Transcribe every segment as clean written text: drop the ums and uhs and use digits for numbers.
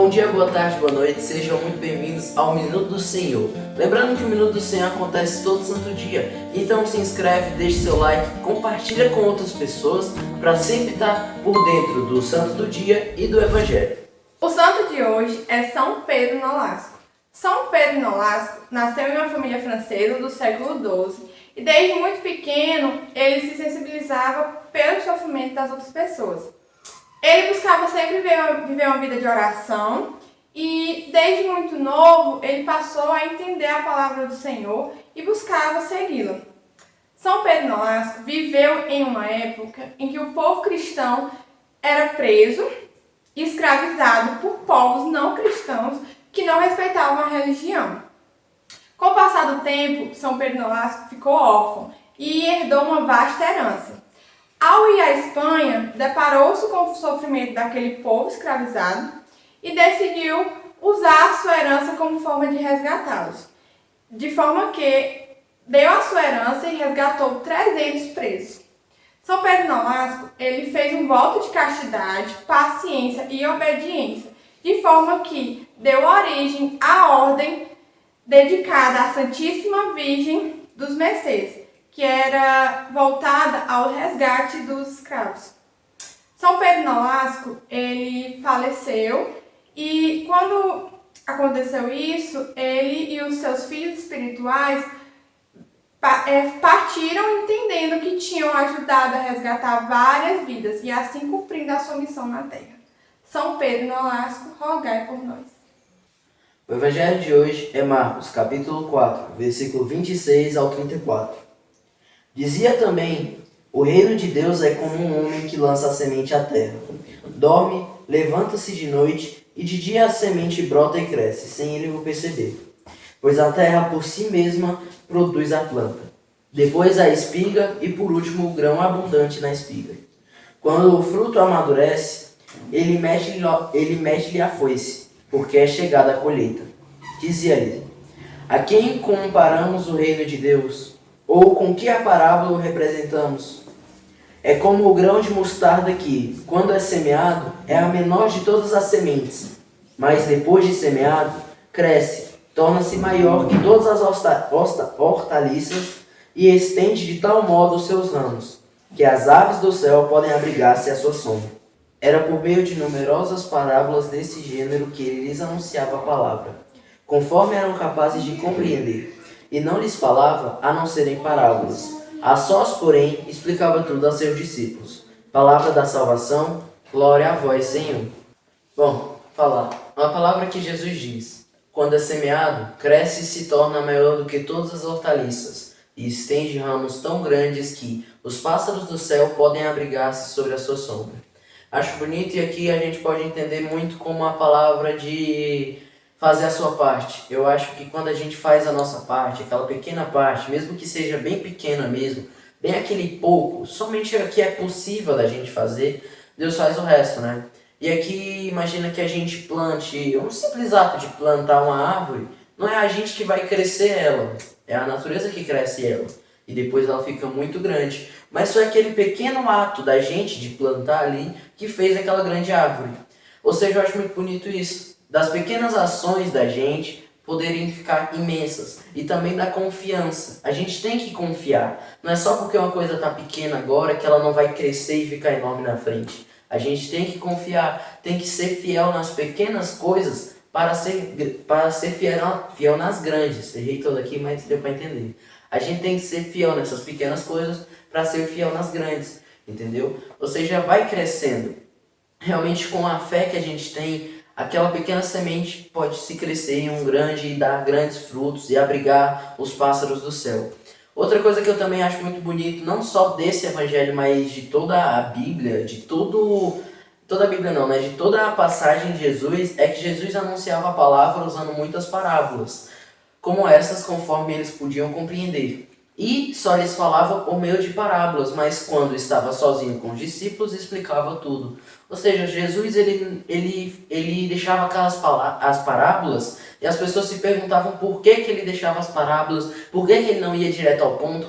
Bom dia, boa tarde, boa noite, sejam muito bem-vindos ao Minuto do Senhor. Lembrando que o Minuto do Senhor acontece todo santo dia, então se inscreve, deixe seu like, compartilha com outras pessoas para sempre estar por dentro do santo do dia e do Evangelho. O santo de hoje é São Pedro Nolasco. São Pedro Nolasco nasceu em uma família francesa do século XII e desde muito pequeno ele se sensibilizava pelo sofrimento das outras pessoas. Ele buscava sempre viver uma vida de oração e desde muito novo ele passou a entender a palavra do Senhor e buscava segui-la. São Pedro Nolasco viveu em uma época em que o povo cristão era preso e escravizado por povos não cristãos que não respeitavam a religião. Com o passar do tempo, São Pedro Nolasco ficou órfão e herdou uma vasta herança. Ao ir à Espanha, deparou-se com o sofrimento daquele povo escravizado e decidiu usar a sua herança como forma de resgatá-los. De forma que deu a sua herança e resgatou 300 presos. São Pedro Nolasco, ele fez um voto de castidade, paciência e obediência, de forma que deu origem à ordem dedicada à Santíssima Virgem dos Mercês, que era voltada ao resgate dos escravos. São Pedro Nolasco, ele faleceu e quando aconteceu isso, ele e os seus filhos espirituais partiram entendendo que tinham ajudado a resgatar várias vidas e assim cumprindo a sua missão na Terra. São Pedro Nolasco, rogai por nós. O Evangelho de hoje é Marcos, capítulo 4, versículo 26 ao 34. Dizia também, o reino de Deus é como um homem que lança a semente à terra. Dorme, levanta-se de noite, e de dia a semente brota e cresce, sem ele o perceber. Pois a terra por si mesma produz a planta. Depois a espiga e por último o grão abundante na espiga. Quando o fruto amadurece, ele mete-lhe a foice, porque é chegada a colheita. Dizia-lhe, a quem comparamos o reino de Deus? Ou com que a parábola o representamos? É como o grão de mostarda que, quando é semeado, é a menor de todas as sementes, mas depois de semeado, cresce, torna-se maior que todas as hortaliças e estende de tal modo os seus ramos, que as aves do céu podem abrigar-se à sua sombra. Era por meio de numerosas parábolas desse gênero que ele lhes anunciava a palavra, conforme eram capazes de compreender. E não lhes falava a não ser em parábolas. A sós, porém, explicava tudo a seus discípulos. Palavra da salvação, glória a vós, Senhor. Bom, falar. Uma palavra que Jesus diz. Quando é semeado, cresce e se torna maior do que todas as hortaliças, e estende ramos tão grandes que os pássaros do céu podem abrigar-se sobre a sua sombra. Acho bonito e aqui a gente pode entender muito como a palavra de fazer a sua parte. Eu acho que quando a gente faz a nossa parte, aquela pequena parte, mesmo que seja bem pequena mesmo, bem aquele pouco, somente o que é possível da gente fazer, Deus faz o resto, né? E aqui imagina que a gente plante, um simples ato de plantar uma árvore, não é a gente que vai crescer ela, é a natureza que cresce ela. E depois ela fica muito grande. Mas foi aquele pequeno ato da gente de plantar ali que fez aquela grande árvore. Ou seja, eu acho muito bonito isso. Das pequenas ações da gente poderem ficar imensas. E também da confiança. A gente tem que confiar. Não é só porque uma coisa está pequena agora que ela não vai crescer e ficar enorme na frente. A gente tem que confiar. Tem que ser fiel nas pequenas coisas para ser fiel nas grandes. Errei todo aqui, mas deu para entender. A gente tem que ser fiel nessas pequenas coisas para ser fiel nas grandes. Entendeu? Ou seja, vai crescendo. Realmente com a fé que a gente tem, aquela pequena semente pode se crescer em um grande e dar grandes frutos e abrigar os pássaros do céu. Outra coisa que eu também acho muito bonito, não só desse evangelho, mas de toda a Bíblia, de toda a Bíblia não, né? De toda a passagem de Jesus, é que Jesus anunciava a palavra usando muitas parábolas, como essas conforme eles podiam compreender. E só lhes falava por meio de parábolas, mas quando estava sozinho com os discípulos, explicava tudo. Ou seja, Jesus ele deixava as parábolas e as pessoas se perguntavam por que ele deixava as parábolas, por que ele não ia direto ao ponto,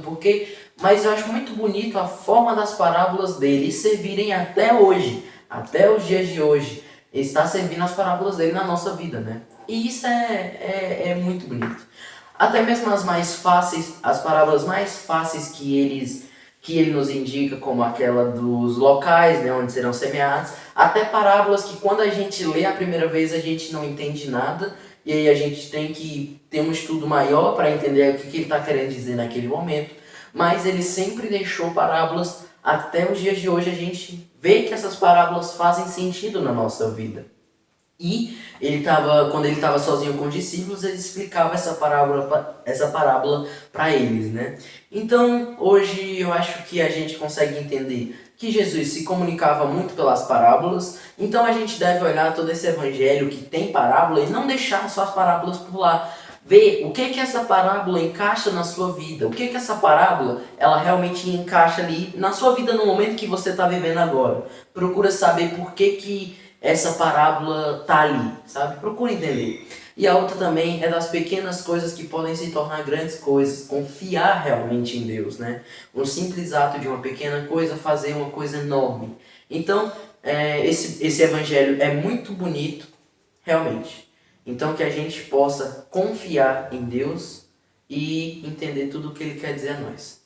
mas eu acho muito bonito a forma das parábolas dele servirem até hoje, até os dias de hoje. está servindo as parábolas dele na nossa vida, né? E isso é muito bonito. Até mesmo as mais fáceis, as parábolas mais fáceis que ele nos indica, como aquela dos locais, né, onde serão semeados, até parábolas que quando a gente lê a primeira vez a gente não entende nada, e aí a gente tem que ter um estudo maior para entender o que ele está querendo dizer naquele momento. Mas ele sempre deixou parábolas, até os dias de hoje a gente vê que essas parábolas fazem sentido na nossa vida. E quando ele estava sozinho com os discípulos, ele explicava essa parábola para eles, né? Então, hoje eu acho que a gente consegue entender que Jesus se comunicava muito pelas parábolas. Então a gente deve olhar todo esse evangelho que tem parábola e não deixar só as parábolas por lá. Ver o que essa parábola encaixa na sua vida, o que essa parábola ela realmente encaixa ali na sua vida no momento que você está vivendo agora. Procura saber por que essa parábola tá ali, sabe? Procura entender. E a outra também é das pequenas coisas que podem se tornar grandes coisas. Confiar realmente em Deus, né? Um simples ato de uma pequena coisa fazer uma coisa enorme. Então, esse evangelho é muito bonito, realmente. Então, que a gente possa confiar em Deus e entender tudo o que Ele quer dizer a nós.